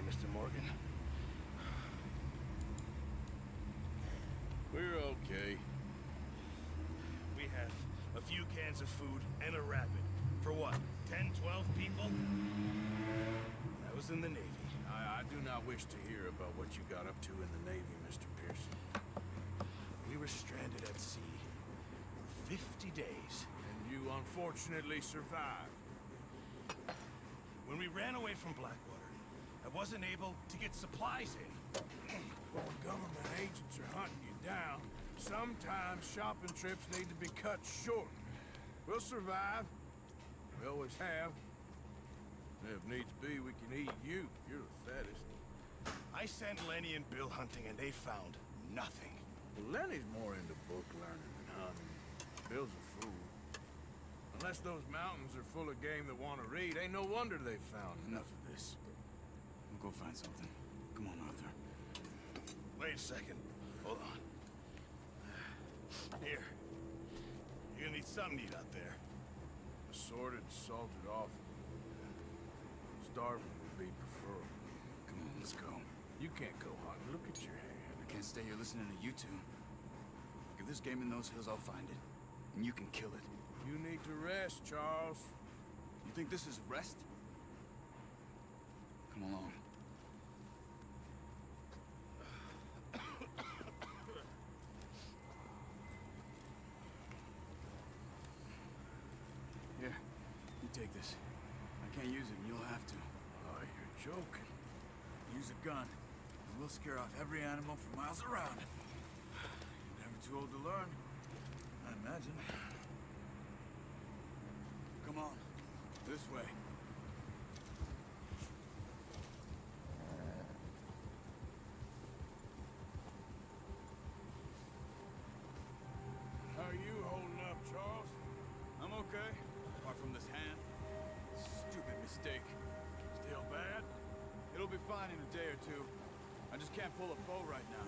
Mr. Morgan. We're okay. We have a few cans of food and a rapid. For what, 10, 12 people? I was in the Navy. I do not wish to hear about what you got up to in the Navy, Mr. Pearson. We were stranded at sea for 50 days. And you unfortunately survived. When we ran away from Blackwater, I wasn't able to get supplies in. When government agents are hunting you down, sometimes shopping trips need to be cut short. We'll survive. We always have. If needs be, we can eat you. You're the fattest. I sent Lenny and Bill hunting, and they found nothing. Well, Lenny's more into book learning than hunting. Bill's a fool. Unless those mountains are full of game that want to read, ain't no wonder they found Enough of this. We'll go find something. Come on, Arthur. Wait a second. Hold on. Here. You're gonna need something to eat out there. Assorted, salted off. Starving would be preferable. Come on, let's go. You can't go hunting. Look at your hand. I can't stay here listening to you two. If there's game in those hills, I'll find it. And you can kill it. You need to rest, Charles. You think this is rest? Come along. Here, you take this. I can't use it, and you'll have to. Oh, you're joking. Use a gun, and we'll scare off every animal for miles around. You're never too old to learn, I imagine. Come on, this way. How are you holding up, Charles? I'm okay, apart from this hand. Stupid mistake. Still bad? It'll be fine in a day or two. I just can't pull a bow right now.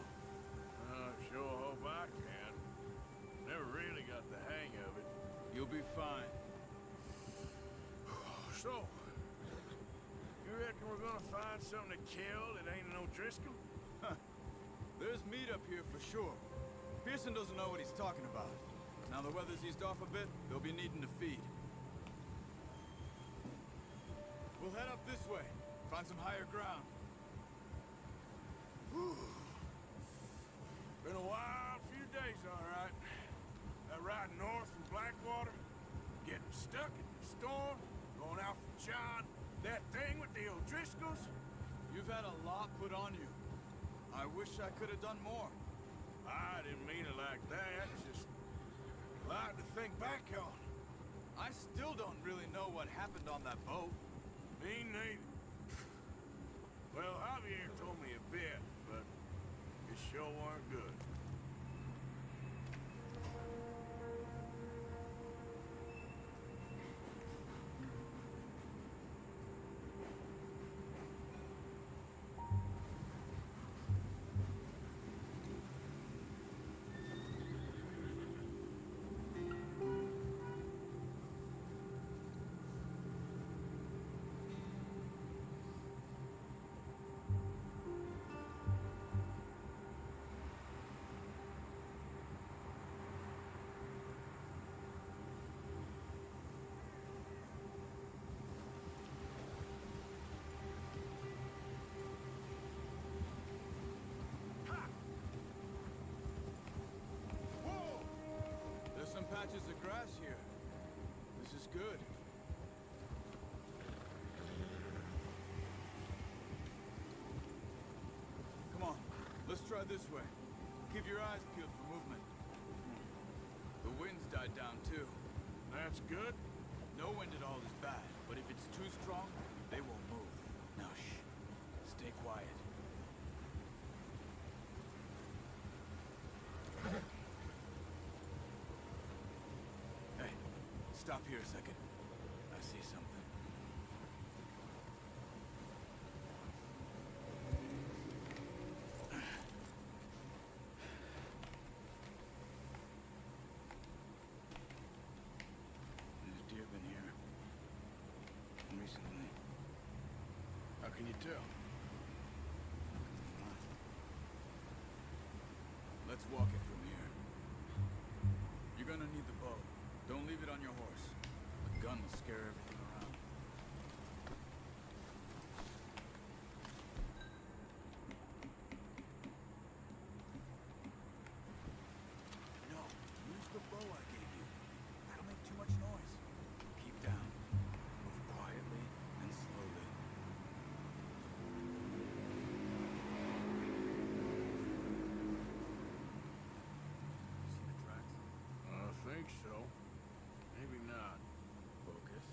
Sure hope I can. Never really got the hang of it. You'll be fine. So, you reckon we're gonna find something to kill that ain't no Driscoll? There's meat up here for sure. Pearson doesn't know what he's talking about. Now the weather's eased off a bit, they'll be needing to feed. We'll head up this way, find some higher ground. Been a wild few days, all right. That ride north from Blackwater, getting stuck in the storm, going out for John, that thing with the O'Driscolls. You've had a lot put on you. I wish I could have done more. I didn't mean it like that, just a lot to think back on. I still don't really know what happened on that boat. Me neither. Well, Javier told me a bit, but it sure weren't good. There's some patches of grass here. This is good. Come on, let's try this way. Keep your eyes peeled for movement. The wind's died down too. That's good. No wind at all is bad, but if it's too strong, they won't move. Now shh, stay quiet. Hey, stop here a second. I see something. There's deer been here recently. How can you tell? Let's walk it from here. You're gonna need the bow. Don't leave it on your horse. A gun will scare everything around. No, use the bow I gave you. That'll make too much noise. Keep down. Move quietly and slowly. See the tracks? I think so. Maybe not. Focus.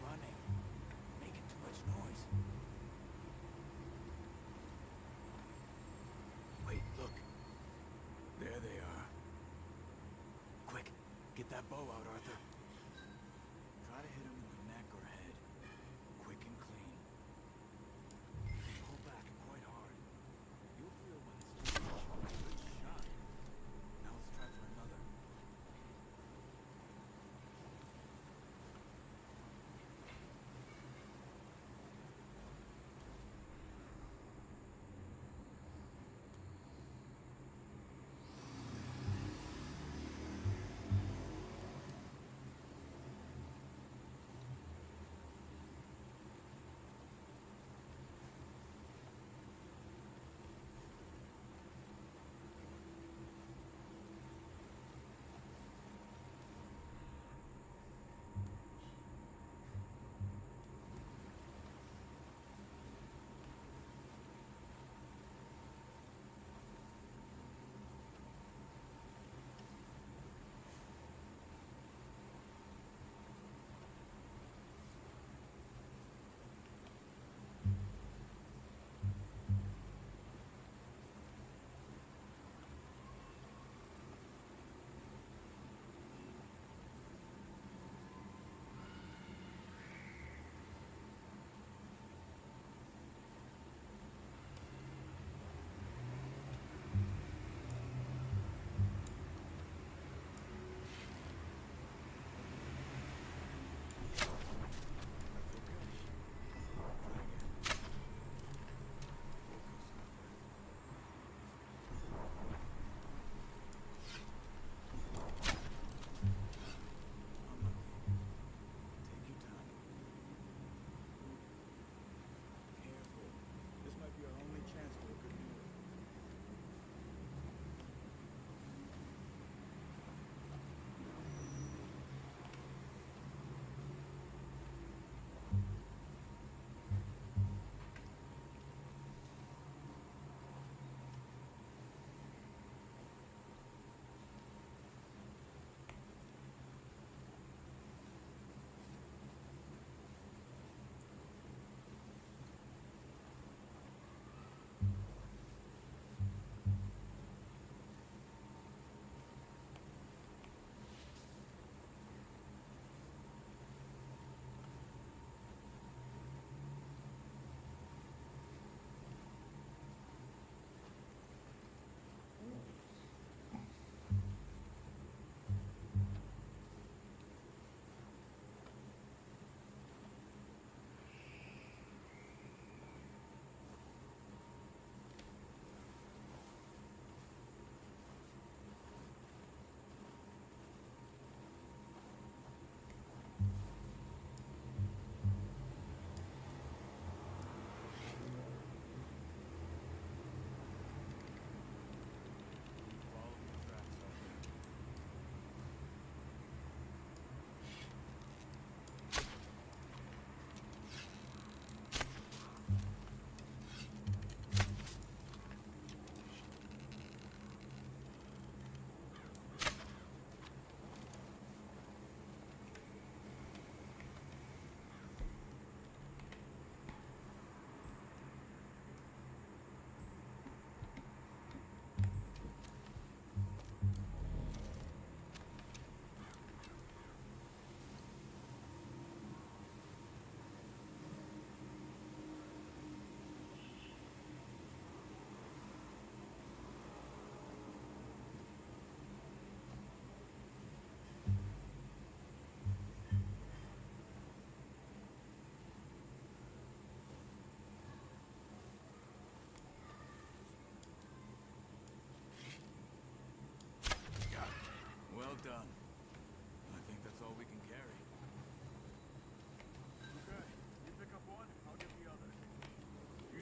Running. Making too much noise. Wait, look. There they are. Quick, get that bow out, Arthur. Try to hit him in the neck or head. Quick and clean. Pull back quite hard. You'll feel when it's too much. Good shot. Now let's try for another.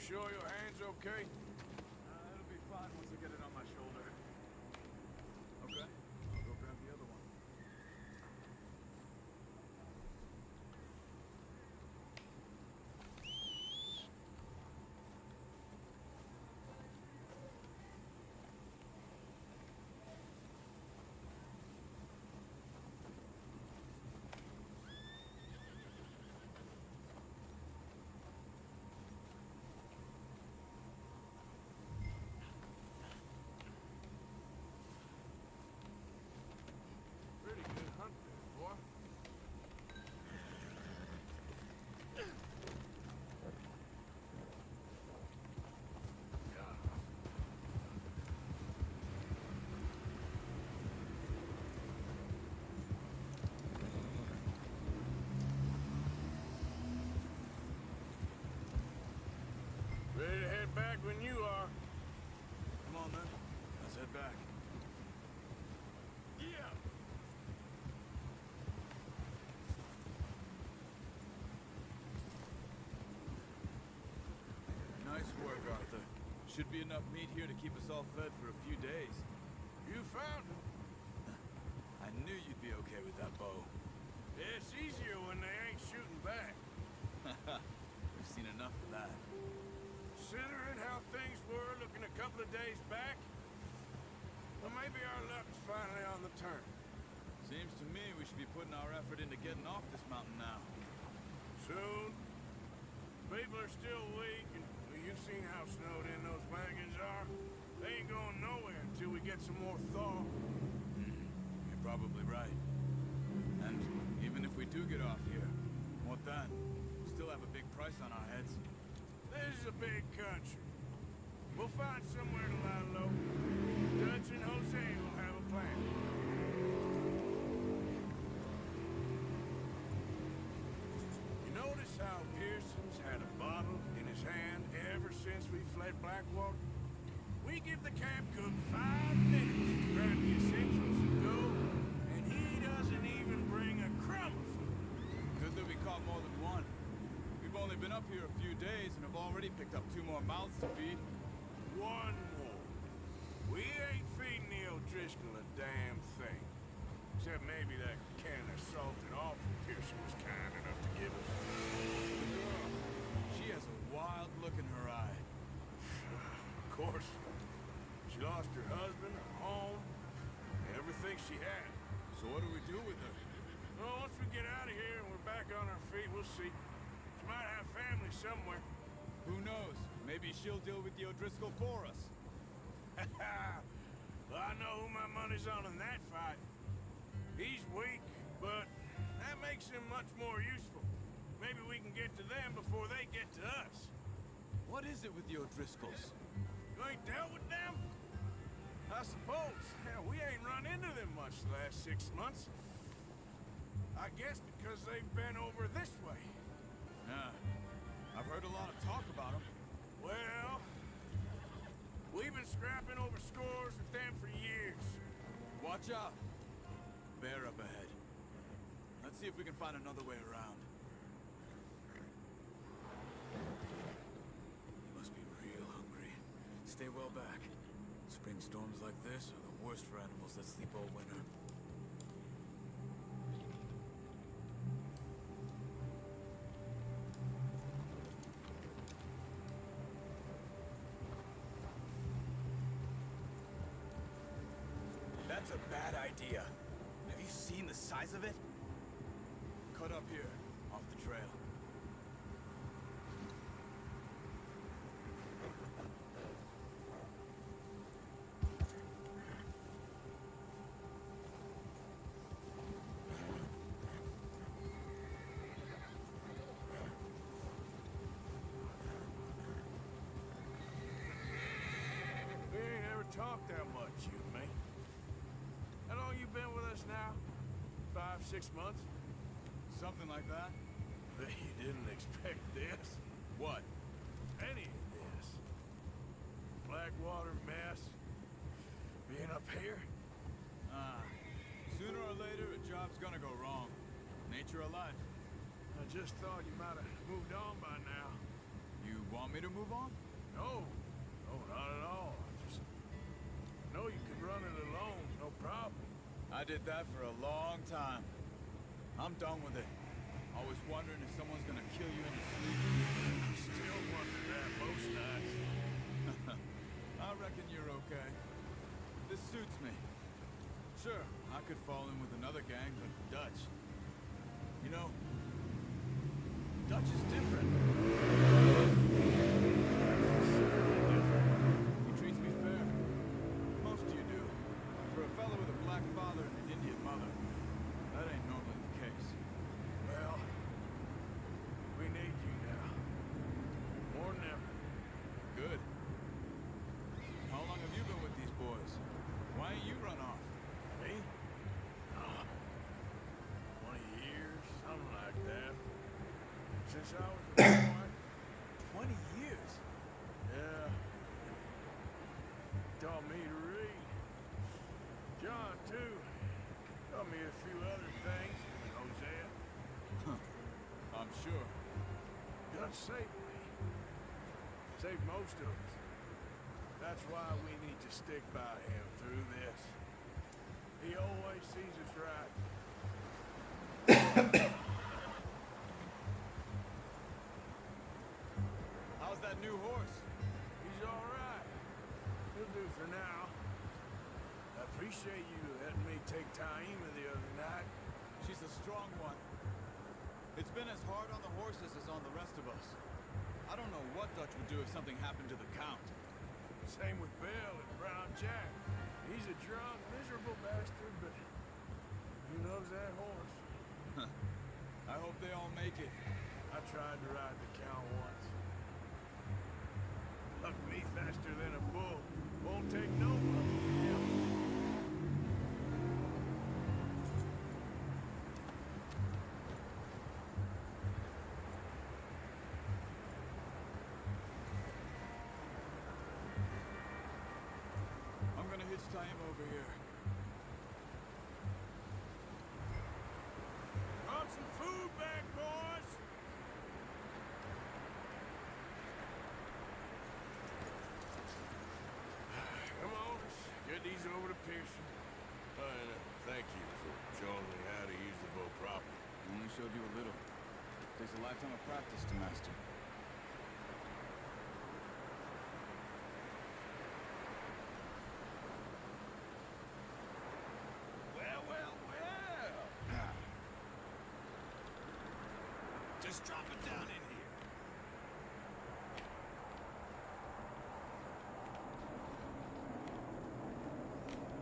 sure your hand's okay? It'll be fine once I get it on my shoulder. Okay, I'll go grab the other one. Pretty good hunt there, boy. Ready to head back when you are. Come on then, let's head back. Yeah. Nice work, Arthur. Should be enough meat here to keep us all fed for a few days. You found him. I knew you'd be okay with that bow. It's easier when they ain't shooting back. We've seen enough of that. Considering how things were looking a couple of days back, well, maybe our luck's finally on the turn. Seems to me we should be putting our effort into getting off this mountain now. Soon. People are still weak, and well, you've seen how snowed in those wagons are. They ain't going nowhere until we get some more thaw. You're probably right. And even if we do get off here, what then? We still have a big price on our heads. This is a big country. We'll find somewhere to lie low. Dutch and Jose will have a plan. You notice how Pearson's had a bottle in his hand ever since we fled Blackwater? We give the camp cook 5 minutes to grab the essentials and go, and he doesn't even bring a crumb of food. Good that we caught more than one. We've only been up here a few days and have already picked up 2 more mouths to feed. One more. We ain't feeding the O'Driscoll a damn thing. Except maybe that can of salted offal Pearson was kind enough to give us. The girl, she has a wild look in her eye. Of course. She lost her husband, her home, everything she had. So what do we do with her? Well, once we get out of here and we're back on our feet, we'll see. She might have family somewhere. Who knows? Maybe she'll deal with the O'Driscoll for us. Well, I know who my money's on in that fight. He's weak, but that makes him much more useful. Maybe we can get to them before they get to us. What is it with the O'Driscolls? You ain't dealt with them? I suppose. Hell, we ain't run into them much the last 6 months. I guess because they've been over this way. Yeah. I've heard a lot of talk about them. Well, we've been scrapping over scores with them for years. Watch out. Bear up ahead. Let's see if we can find another way around. They must be real hungry. Stay well back. Spring storms like this are the worst for animals that sleep all winter. That's a bad idea. Have you seen the size of it? Cut up here, off the trail. We ain't ever talked that much, you and me. How long you been with us now? 5, 6 months? Something like that? You didn't expect this? What? Any of this? Blackwater mess? Being up here? Sooner or later, a job's gonna go wrong. Nature of life. I just thought you might have moved on by now. You want me to move on? No, no, not at all. Just know you could run it alone, no problem. I did that for a long time. I'm done with it. Always wondering if someone's gonna kill you in your sleep. Still wonder that most nights. I reckon you're okay. This suits me. Sure, I could fall in with another gang, but Dutch. You know, Dutch is different. He treats me fair. Most of you do. For a fellow with a black father and an Indian mother, that ain't normally the case. Well, we need you now. More than ever. Good. How long have you been with these boys? Why ain't you run off? Me? 20 years, something like that. Since I was a boy. 20 years? Yeah. Taught me to read. John, too. Taught me a few other things. Hosea. I'm sure. Dutch saved me. Saved most of us. That's why we need to stick by him through this. He always sees us right. How's that new horse? He's all right. He'll do for now. I appreciate you letting me take Taima the other night. She's a strong one. It's been as hard on the horses as on the rest of us. I don't know what Dutch would do if something happened to the Count. Same with Bill and Brown Jack. He's a drunk, miserable bastard, but he loves that horse. I hope they all make it. I tried to ride the Count once. Lucked me faster than a bull. Won't take no one. I'm gonna hitch tie him over here. Brought some food back, boys. Come on, let's get these over to Pearson. And thank you for showing me how to use the bow properly. I only showed you a little. Takes a lifetime of practice to master. Well, well, well. Just drop it down in here.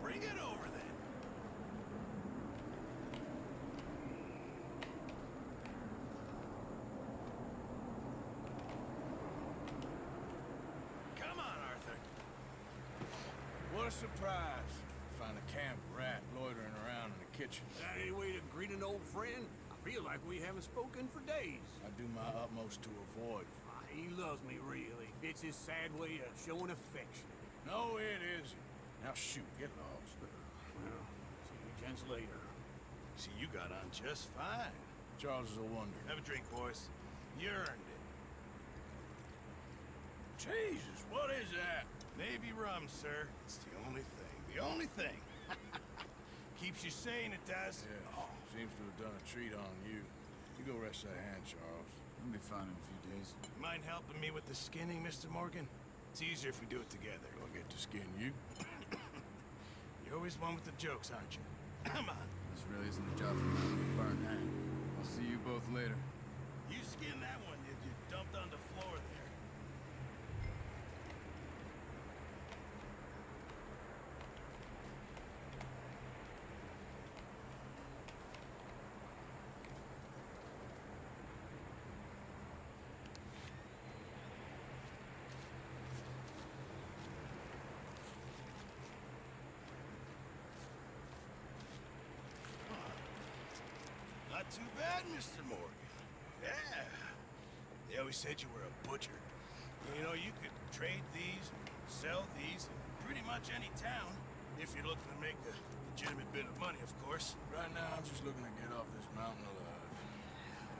Bring it over then. Come on, Arthur. What a surprise. Find a camp rat loitering around in the kitchen. Is that any way to greet an old friend? I feel like we haven't spoken for days. I do my utmost to avoid. He loves me, really. It's his sad way of showing affection. No, it isn't. Now shoot, get lost. Well, see you gents later. See, you got on just fine. Charles is a wonder. Have a drink, boys. You earned it. Jesus, what is that? Navy rum, sir. It's the only thing. The only thing. Keeps you sane, it does. Yeah, seems to have done a treat on you. You go rest that hand, Charles. I'll be fine in a few days. Mind helping me with the skinning, Mr. Morgan? It's easier if we do it together. Do I get to skin you? You're always one with the jokes, aren't you? Come on. This really isn't a job for me with a burnt hand. I'll see you both later. You skinned that one, did you? Dumped on the floor there. Not too bad, Mr. Morgan. Yeah. They always said you were a butcher. You know, you could trade these, sell these in pretty much any town, if you're looking to make a legitimate bit of money, of course. Right now, I'm just looking to get off this mountain alive.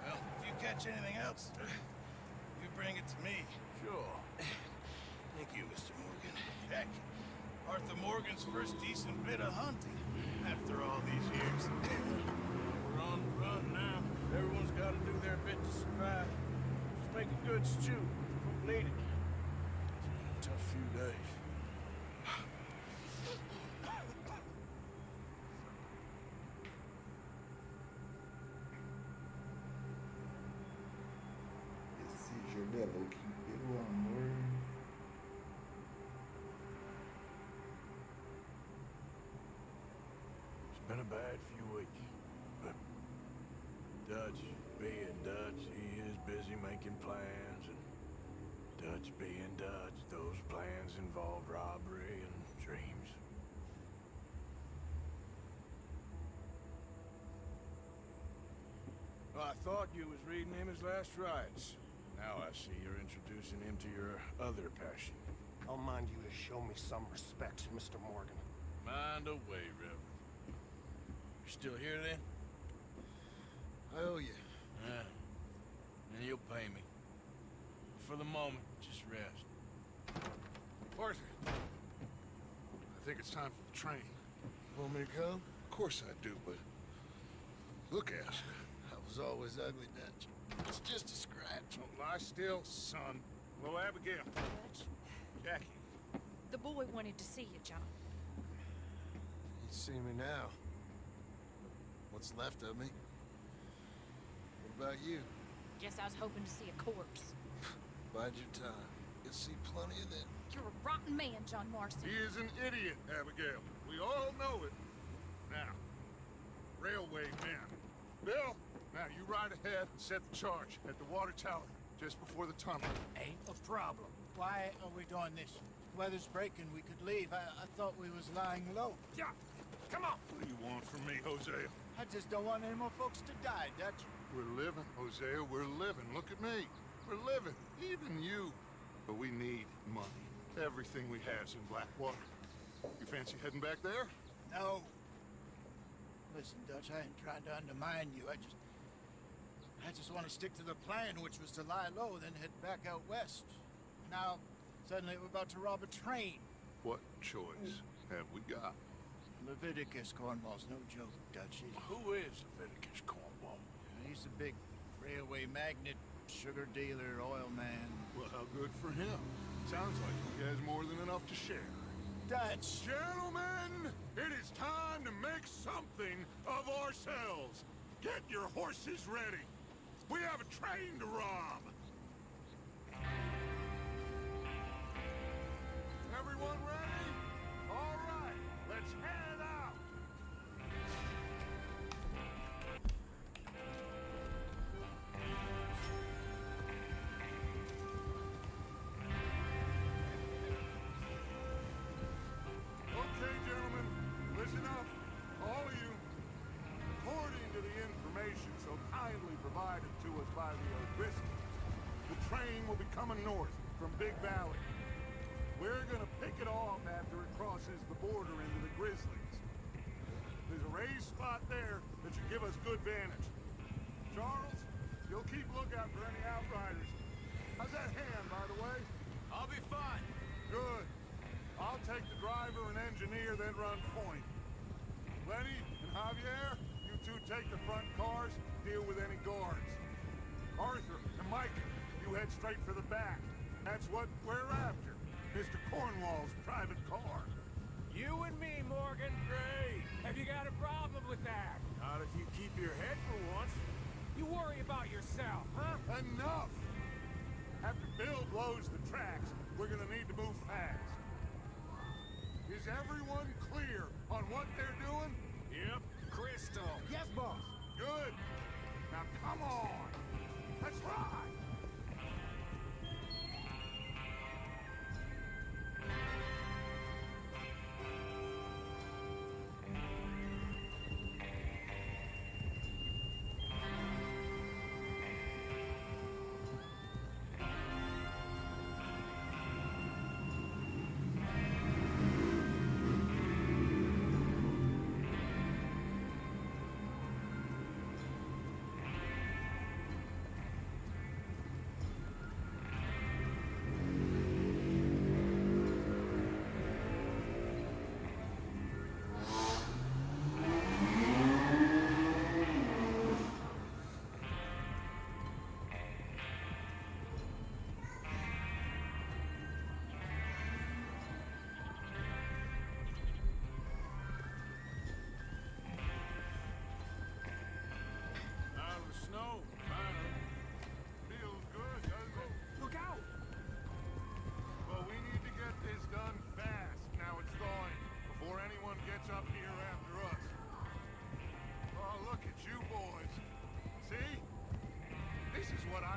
Well, if you catch anything else, you bring it to me. Sure. Thank you, Mr. Morgan. Heck, Arthur Morgan's first decent bit of hunting after all these years. We're on the run now. Everyone's got to do their bit to survive. Just make a good stew. Don't need it. It's been a tough few days. Esse jogo é louco, pelo amor. It's been a bad few weeks, but Dutch being Dutch, he is busy making plans, and Dutch being Dutch, those plans involve robbery and dreams. Well, I thought you was reading him his last rites. Now I see you're introducing him to your other passion. I'll mind you to show me some respect, Mr. Morgan. Mind away, Reverend. You still here then? I owe you. Yeah. And you'll pay me. For the moment, just rest. Arthur, I think it's time for the train. Want me to come? Of course I do, but look at us. I was always ugly, Dutch. It's just a scratch. Don't lie still, son. Hello, Abigail. Dutch, Jackie. the boy wanted to see you, John. You see me now. What's left of me? What about you? Guess I was hoping to see a corpse. Bide your time. You'll see plenty of them. You're a rotten man, John Marston. He is an idiot, Abigail. We all know it. Now, railway men. Bill, now you ride ahead and set the charge at the water tower just before the tunnel. Ain't a problem. Why are we doing this? Weather's breaking. We could leave. I thought we was lying low. Yeah, come on. What do you want from me, Hosea? I just don't want any more folks to die, Dutch. We're living, Hosea. We're living. Look at me. We're living. Even you. But we need money. Everything we has in Blackwater. You fancy heading back there? No. Listen, Dutch, I ain't trying to undermine you. I just want to stick to the plan, which was to lie low, then head back out west. Now, suddenly we're about to rob a train. What choice have we got? Leviticus Cornwall's no joke, Dutch. Who is Leviticus Cornwall? He's a big railway magnate, sugar dealer, oil man. Well, how good for him. Sounds like he has more than enough to share. Dutch! Gentlemen, it is time to make something of ourselves. Get your horses ready. We have a train to rob. Everyone ready? All right, let's head out. Okay, gentlemen, listen up, all of you. According to the information so kindly provided to us by the O'Driscolls, the train will be coming north from Big Valley. We're gonna pick it off after it crosses the border into the Grizzlies. There's a raised spot there that should give us good vantage. Charles, you'll keep lookout for any outriders. How's that hand, by the way? I'll be fine. Good. I'll take the driver and engineer, then run point. Lenny and Javier, you two take the front cars, deal with any guards. Arthur and Micah, you head straight for the back. That's what we're after. Mr. Cornwall's private car. You and me, Morgan. Great. Have you got a problem with that? Not if you keep your head for once. You worry about yourself, huh? Enough! After Bill blows the tracks, we're gonna need to move fast. Is everyone clear on what they're doing? Yep. Crystal. Yes, boss. Good. Now come on. Let's ride.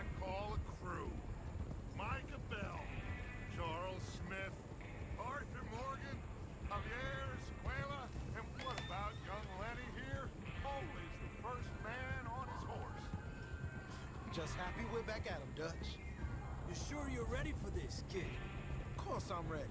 I call a crew. Micah Bell, Charles Smith, Arthur Morgan, Javier Escuela, and what about young Lenny here? Always the first man on his horse. Just happy we're back at him, Dutch. You sure you're ready for this, kid? Of course I'm ready.